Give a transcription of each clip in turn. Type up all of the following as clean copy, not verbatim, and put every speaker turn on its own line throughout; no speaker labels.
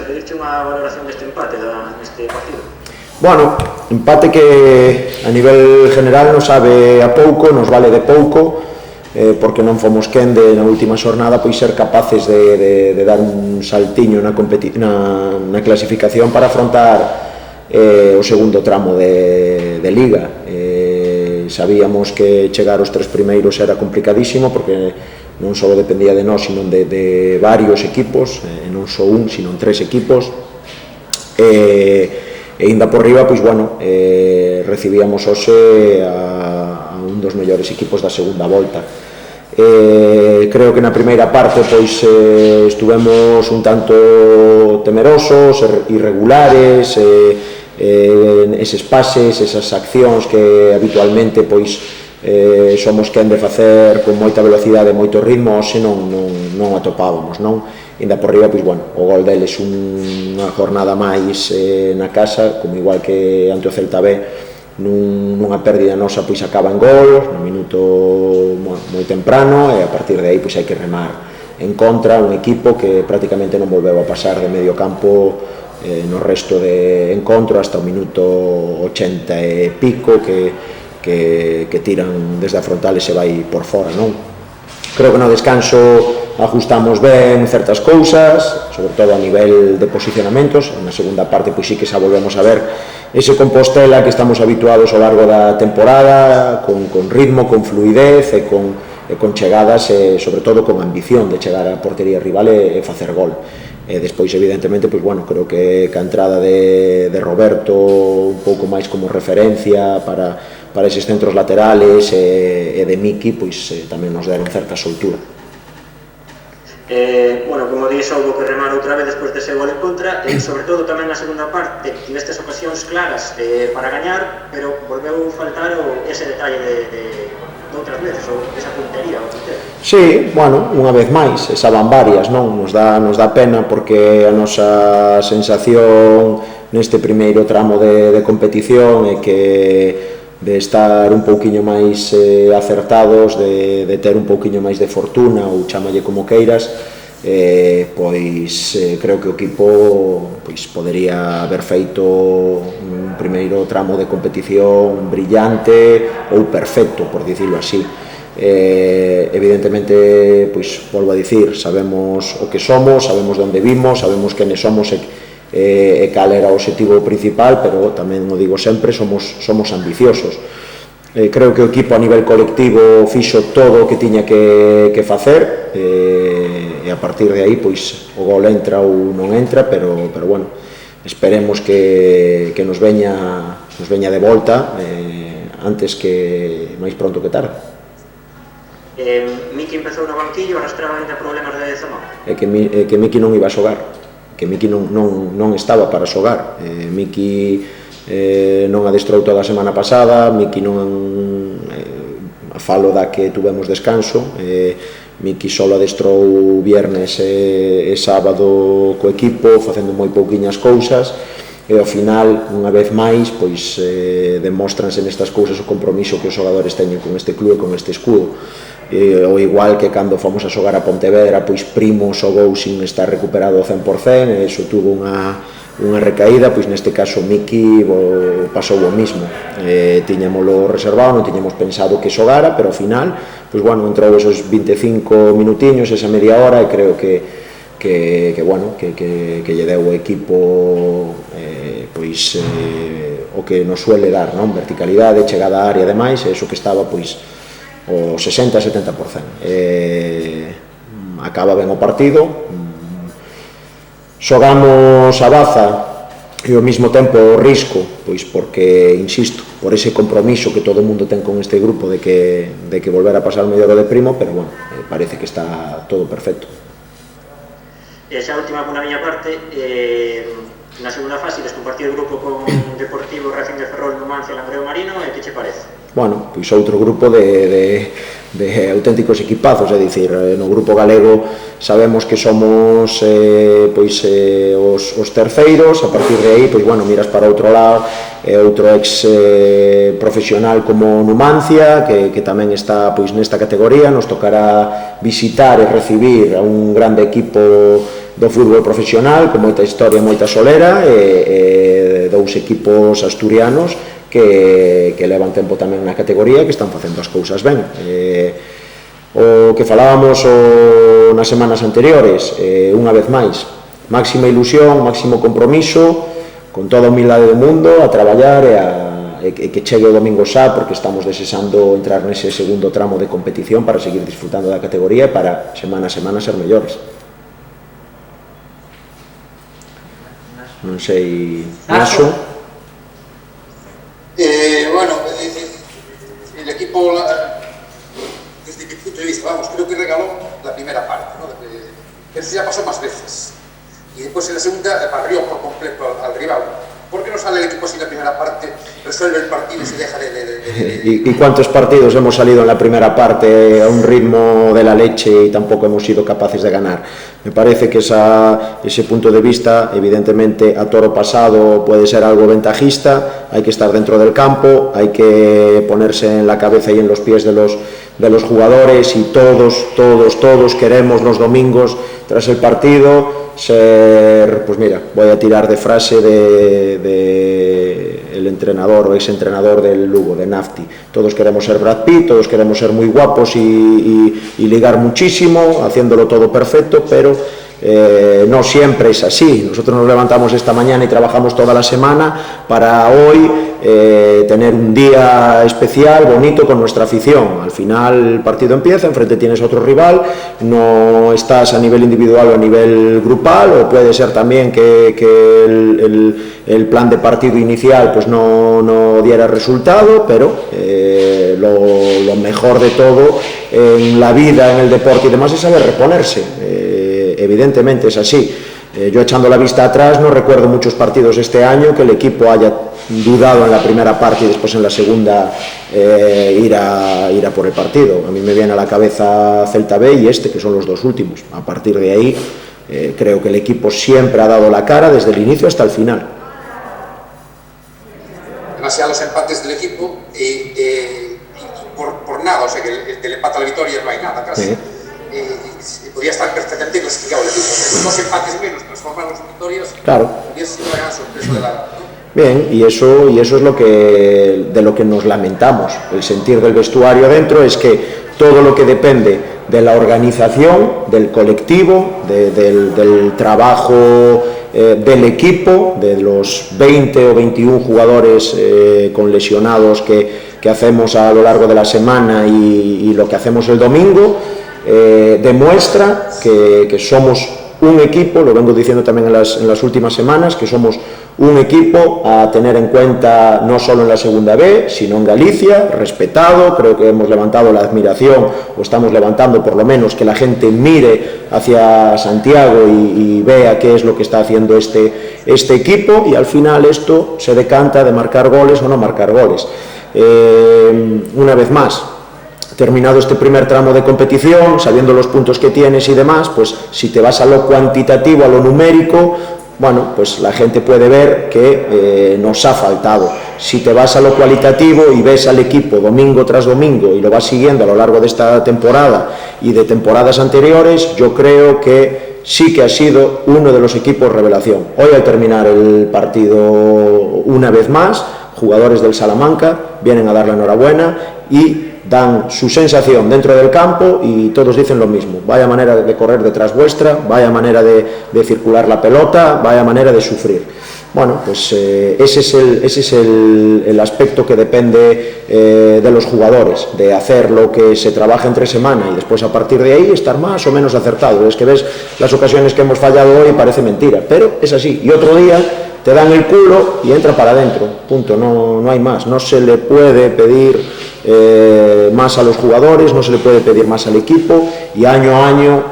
pedirche unha valoración deste empate neste partido.
Bueno, empate que a nivel general nos sabe a pouco, nos vale de pouco, porque non fomos quende na última xornada pois ser capaces de dar un saltiño na clasificación para afrontar o segundo tramo de Liga. Sabíamos que chegar aos 3 primeiros era complicadísimo porque non só dependía de nós, sino de varios equipos, non só un, sino 3 equipos. E ainda por riba, pois bueno, recibíamos hoxe a un dos mellores equipos da segunda volta. Creo que na primeira parte pois estuvemos un tanto temerosos, irregulares, eses pases, esas accións que habitualmente pois somos quen de facer con moita velocidade e moito ritmo, hoxe non atopábamos, non? Ainda por riba, pois, bueno, o gol deles unha jornada máis na casa, como igual que ante o Celta B, nunha pérdida nosa, pois acaba en gol, no minuto moi temprano, e a partir de aí, pois hai que remar en contra un equipo que prácticamente non volveu a pasar de medio campo no resto de encontro hasta o minuto 80 e pico que tiran desde a frontal e se vai por fora, non? Creo que no descanso ajustamos ben certas cousas, sobre todo a nivel de posicionamentos. Na segunda parte pois sí que xa volvemos a ver ese Compostela que estamos habituados ao largo da temporada, con ritmo, con fluidez e con chegadas e sobre todo con ambición de chegar á portería rival e facer gol. E despois, evidentemente, pois, bueno, creo que a entrada de Roberto un pouco máis como referencia para eses centros laterales e de Miki, pois tamén nos deron certa soltura.
Bueno, como dís, houve que remar outra vez despois dese gol en contra, e sobre todo tamén na segunda parte tivestes ocasións claras para gañar, pero volveu faltar ese detalle de outras veces, ou esa puntería ou puntero.
Sí, bueno, unha vez máis, esa van varias, non? Nos dá pena porque a nosa sensación neste primeiro tramo de competición é que de estar un pouquiño máis acertados, de ter un pouquiño máis de fortuna, ou chámalle como queiras, pois creo que o equipo pois podería haber feito un primeiro tramo de competición brillante ou perfecto, por dicirlo así. Evidentemente, pois volvo a dicir, sabemos o que somos, sabemos de onde vimos, sabemos quenes somos e cal era o objetivo principal, pero tamén o digo sempre, somos ambiciosos. Creo que o equipo a nivel colectivo fixo todo o que tiña que facer, e a partir de aí pois o gol entra ou non entra, pero bueno, esperemos que nos veña de volta antes que máis pronto que tarde.
Miki empezou no banquillo, arrastraba ainda problemas de zamón.
Que Miki non iba a xogar, que Miki non estaba para xogar. Miki non adestrou toda a semana pasada, Miki non falo da que tuvemos descanso, Miki só adestrou viernes e sábado co equipo, facendo moi pouquiñas cousas, e ao final, unha vez máis, pois demóstranse nestas cousas o compromiso que os xogadores teñen con este clube e con este escudo. O igual que cando fomos a xogar a Pontevedra, pois Primo xogou sin estar recuperado ao 100%, e iso tuvo unha recaída, pois neste caso Miki pasou o mismo. Tiñamolo reservado, non tiñamos pensado que xogara, pero ao final, pois bueno, entrou esos 25 minutiños, esa media hora, e creo que lle deu o equipo pois o que nos suele dar, non? Verticalidade, chegada á área e demais, e iso que estaba pois o 60-70%. Acaba ben o partido, xogamos a baza e ao mesmo tempo o risco, pois porque, insisto, por ese compromiso que todo o mundo ten con este grupo de que volver a pasar o mellor de Primo, pero bueno, parece que está todo perfecto.
E xa última na miña parte, na segunda fase des compartir o grupo con Deportivo Racing de Ferrol, Numancia, Langreo Marino, e que che parece?
Bueno, pois outro grupo de auténticos equipazos, é dicir, no grupo galego sabemos que somos os terceiros, a partir de aí, pois bueno, miras para outro lado, outro ex profesional como Numancia, que tamén está pois nesta categoría, nos tocará visitar e recibir a un grande equipo do fútbol profesional, con moita historia, moita solera, e dous equipos asturianos que levan tempo tamén na categoría, que están facendo as cousas ben. O que falábamos nas semanas anteriores, unha vez máis, máxima ilusión, máximo compromiso, con toda a humildade do mundo, a traballar e que chegue o domingo xa, porque estamos desexando entrar nese segundo tramo de competición para seguir disfrutando da categoría e para semana a semana ser mellores. Non sei, Naso.
Bueno, el equipo, desde mi punto de vista, vamos, creo que regaló la primera parte, ¿no? Eso ya pasó más veces. Y después en la segunda barrió por completo al rival. ¿Por qué no sale el equipo si en la primera parte resuelve el partido y se deja de...
¿Y cuántos partidos hemos salido en la primera parte a un ritmo de la leche y tampoco hemos sido capaces de ganar? Me parece que ese punto de vista, evidentemente, a toro pasado puede ser algo ventajista. Hay que estar dentro del campo, hay que ponerse en la cabeza y en los pies de los jugadores, y todos queremos los domingos tras el partido ser, pues mira, voy a tirar de frase de el entrenador o exentrenador del Lugo, de Nafti: todos queremos ser Brad Pitt, todos queremos ser muy guapos y ligar muchísimo, haciéndolo todo perfecto, pero no siempre es así. Nosotros nos levantamos esta mañana y trabajamos toda la semana para hoy tener un día especial, bonito, con nuestra afición. Al final el partido empieza, enfrente tienes otro rival, no estás a nivel individual o a nivel grupal, o puede ser también que el plan de partido inicial pues no diera resultado, pero lo mejor de todo en la vida, en el deporte y demás, es saber reponerse. Evidentemente es así. Yo, echando la vista atrás, no recuerdo muchos partidos este año que el equipo haya dudado en la primera parte y después en la segunda ir a por el partido. A mí me viene a la cabeza Celta B y que son los dos últimos. A partir de ahí, creo que el equipo siempre ha dado la cara desde el inicio hasta el final.
Demasiados empates del equipo y por nada, o sea que el empate a la victoria no hay nada casi.
Sí.
Podría estar perfectamente clasificado el equipo. Dos empates menos transformados en victorias.
Claro.
Podría ser una gran sorpresa de la...
Bien, y eso es de lo que nos lamentamos. El sentir del vestuario dentro es que todo lo que depende de la organización, del colectivo, del trabajo del equipo, de los 20 o 21 jugadores con lesionados que hacemos a lo largo de la semana y lo que hacemos el domingo, demuestra que somos un equipo, lo vengo diciendo también en las últimas semanas, que somos un equipo a tener en cuenta no solo en la segunda B, sino en Galicia, respetado. Creo que hemos levantado la admiración, o estamos levantando por lo menos que la gente mire hacia Santiago y vea qué es lo que está haciendo este equipo, y al final esto se decanta de marcar goles o no marcar goles. Una vez más, terminado este primer tramo de competición, sabiendo los puntos que tienes y demás, pues si te vas a lo cuantitativo, a lo numérico, bueno, pues la gente puede ver que nos ha faltado. Si te vas a lo cualitativo y ves al equipo domingo tras domingo y lo vas siguiendo a lo largo de esta temporada y de temporadas anteriores, yo creo que sí que ha sido uno de los equipos revelación. Hoy, al terminar el partido, una vez más, jugadores del Salamanca vienen a dar la enhorabuena y dan su sensación dentro del campo, y todos dicen lo mismo: vaya manera de correr detrás vuestra, vaya manera de circular la pelota, vaya manera de sufrir. Bueno, pues ese es el aspecto que depende de los jugadores, de hacer lo que se trabaja entre semana y después, a partir de ahí, estar más o menos acertado. Es que ves las ocasiones que hemos fallado hoy y parece mentira, pero es así. Y otro día te dan el culo y entra para adentro, punto, no hay más. No se le puede pedir más a los jugadores, no se le puede pedir más al equipo, y año a año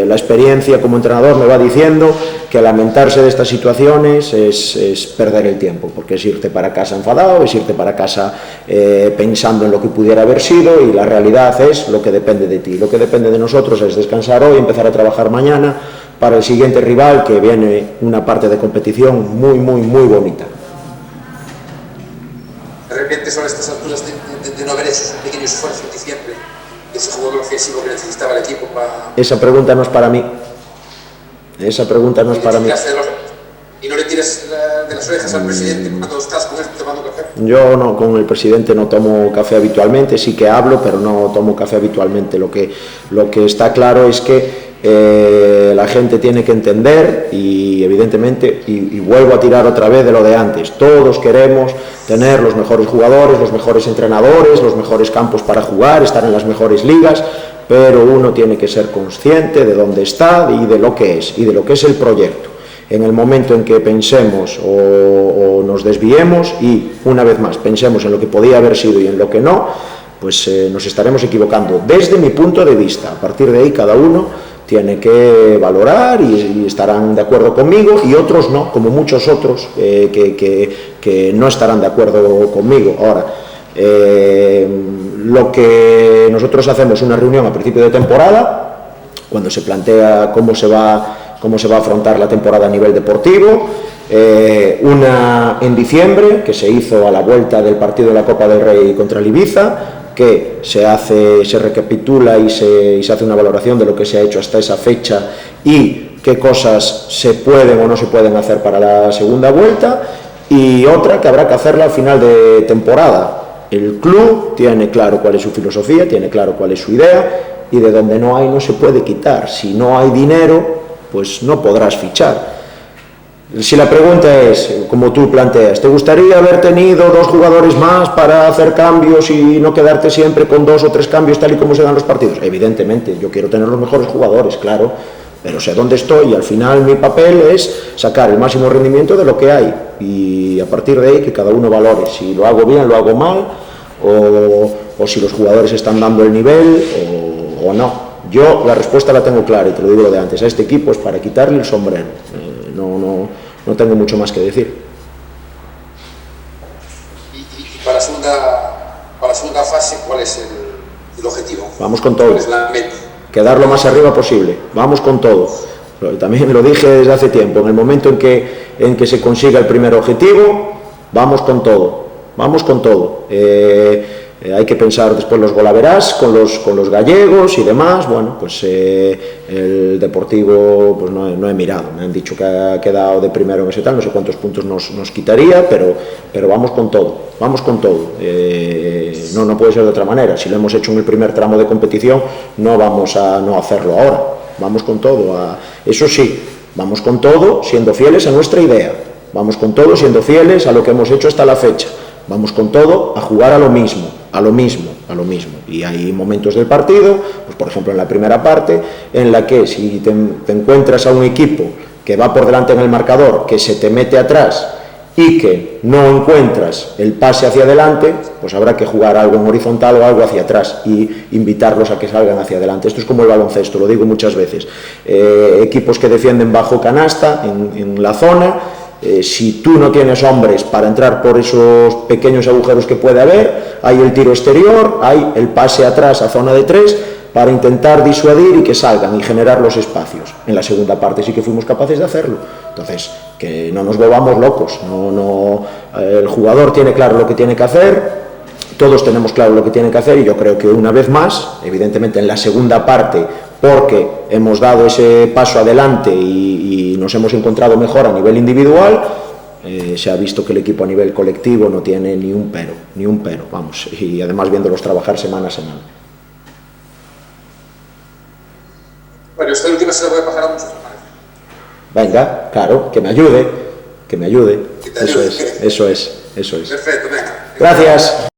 la experiencia como entrenador me va diciendo que lamentarse de estas situaciones es perder el tiempo, porque es irte para casa enfadado, es irte para casa pensando en lo que pudiera haber sido, y la realidad es lo que depende de ti. Lo que depende de nosotros es descansar hoy, empezar a trabajar mañana para el siguiente rival, que viene una parte de competición muy bonita.
De repente, son estas alturas de no ver esos pequeños esfuerzos en diciembre, ese jugador ofensivo que necesitaba el equipo para...
Esa pregunta no es para mí. Esa pregunta no es para mí.
¿Y no le tiras de las orejas al presidente cuando estás con él tomando café?
Yo no, con el presidente no tomo café habitualmente, sí que hablo, pero no tomo café habitualmente. Lo que está claro es que la gente tiene que entender y evidentemente, y vuelvo a tirar otra vez de lo de antes, todos queremos tener los mejores jugadores, los mejores entrenadores, los mejores campos para jugar, estar en las mejores ligas, pero uno tiene que ser consciente de dónde está y de lo que es el proyecto. En el momento en que pensemos o nos desviemos y, una vez más, pensemos en lo que podía haber sido y en lo que no, pues nos estaremos equivocando. Desde mi punto de vista, a partir de ahí cada uno tiene que valorar y estarán de acuerdo conmigo y otros no, como muchos otros que no estarán de acuerdo conmigo. Ahora, lo que nosotros hacemos una reunión a principio de temporada, cuando se plantea cómo se va a afrontar la temporada a nivel deportivo, una en diciembre, que se hizo a la vuelta del partido de la Copa del Rey contra el Ibiza, que se recapitula y se hace una valoración de lo que se ha hecho hasta esa fecha y qué cosas se pueden o no se pueden hacer para la segunda vuelta, y otra que habrá que hacerla al final de temporada. El club tiene claro cuál es su filosofía, tiene claro cuál es su idea, y de donde no hay no se puede quitar. Si no hay dinero, pues no podrás fichar. Si la pregunta es, como tú planteas, ¿te gustaría haber tenido 2 jugadores más para hacer cambios y no quedarte siempre con 2 o 3 cambios tal y como se dan los partidos? Evidentemente, yo quiero tener los mejores jugadores, claro, pero sé dónde estoy y al final mi papel es sacar el máximo rendimiento de lo que hay y a partir de ahí que cada uno valore si lo hago bien, lo hago mal o si los jugadores están dando el nivel o no. Yo la respuesta la tengo clara y te lo digo lo de antes, a este equipo es para quitarle el sombrero, no tengo mucho más que decir.
Y para la segunda fase, ¿cuál es el objetivo?
Vamos con todo,
¿Cuál es la meta?
quedar lo más arriba posible, vamos con todo. También lo dije desde hace tiempo, en el momento en que se consiga el primer objetivo, vamos con todo, vamos con todo. Hay que pensar después los golaverás con los gallegos y demás. Bueno, pues el Deportivo pues no he mirado, me han dicho que ha quedado de primero en ese tal, no sé cuántos puntos nos quitaría, pero vamos con todo, vamos con todo. No puede ser de otra manera. Si lo hemos hecho en el primer tramo de competición, no vamos a no hacerlo ahora, vamos con todo. Eso sí, vamos con todo siendo fieles a nuestra idea, vamos con todo siendo fieles a lo que hemos hecho hasta la fecha, vamos con todo a jugar a lo mismo. Y hay momentos del partido, pues por ejemplo en la primera parte, en la que si te encuentras a un equipo que va por delante en el marcador, que se te mete atrás y que no encuentras el pase hacia adelante, pues habrá que jugar algo en horizontal o algo hacia atrás y invitarlos a que salgan hacia adelante. Esto es como el baloncesto, lo digo muchas veces. Equipos que defienden bajo canasta en la zona, si tú no tienes hombres para entrar por esos pequeños agujeros que puede haber, hay el tiro exterior, hay el pase atrás a zona de 3 para intentar disuadir y que salgan y generar los espacios. En la segunda parte sí que fuimos capaces de hacerlo. Entonces, que no nos volvamos locos, el jugador tiene claro lo que tiene que hacer, todos tenemos claro lo que tiene que hacer y yo creo que una vez más, evidentemente en la segunda parte, porque hemos dado ese paso adelante y nos hemos encontrado mejor a nivel individual, se ha visto que el equipo a nivel colectivo no tiene ni un pero, vamos, y además viéndolos trabajar semana a semana.
Bueno, esta última se la voy a pasar a muchos.
Venga, claro, que me ayude. Eso es.
Perfecto, venga.
Gracias.